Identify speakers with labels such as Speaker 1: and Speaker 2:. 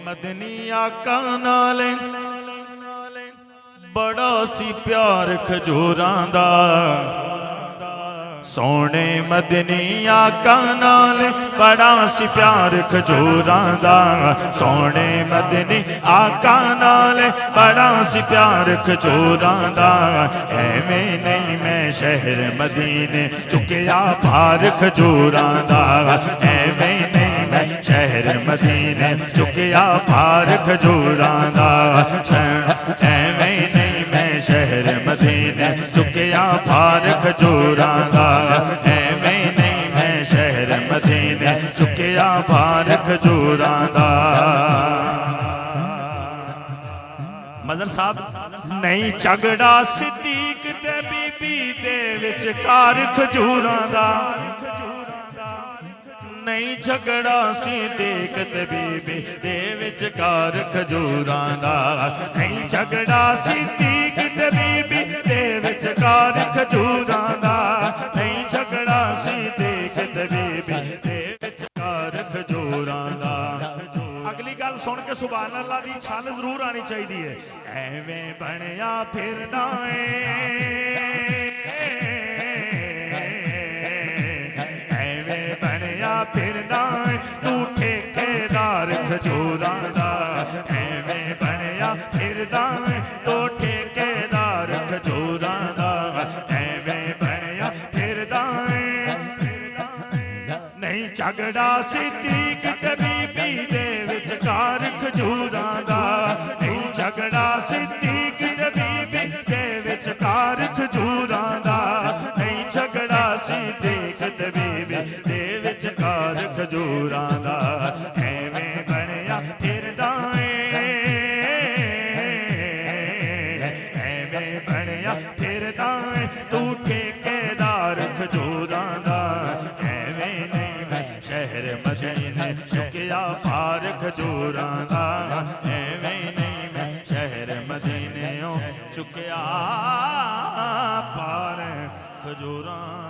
Speaker 1: मदनी आका नाल बड़ा सी प्यार खजूरां दा। सोने मदनी आका नाल बड़ा सी प्यार खजूरां दा। सोने मदनी आका नाल बड़ा सी प्यार खजूरां दा। एवें नहीं मैं शहर मदीने चुकिया भार खजूरां दा। एवें नहीं मैं शहर मदीने चुकिया भार खजूरां दा। एवें नहीं मैं शहर मदीने चुकिया भार खजूरां दा। एवें नहीं मैं शहर मदीने चुकिया भार खजूरां दा। मदर साहब नहीं झगड़ा सिद्दीक ते बीबी दे विचकार खजूरां दा। नहीं झगड़ा सिद्दीक ते बीबी दे विचकार खजूरां दा। नहीं झगड़ा सिद्दीक ते बीबी दे विचकार खजूरां दा। नहीं झगड़ा सिद्दीक ते बीबी दे विचकार खजूरां दा। अगली गल सुन के सुभान अल्लाह दी छाल जरूर आनी चाहिए। एवें बनया फिरना फिरना तू ठेकेदार खजूरां दा। एवें बनया फिरना तू ठेकेदार खजूरां दा। एवें बनया फिरना नहीं झगड़ा सिद्दीक ते बीबी दे विचकार खजूरां दा। नहीं झगड़ा सिद्दीक ते बीबी दे विचकार खजूरां दा। नहीं झगड़ा सिद्दीक ते बीबी दे विचकार खजूरां दा। एवें बनया फिरदा एवें बनया फिरदा तू ठेकेदार खजूरां दा। एवें नहीं मैं शहर मदीने चुकिया भार खजूरां दा। एवें नहीं मैं शहर मदीने चुकिया भार खजूरां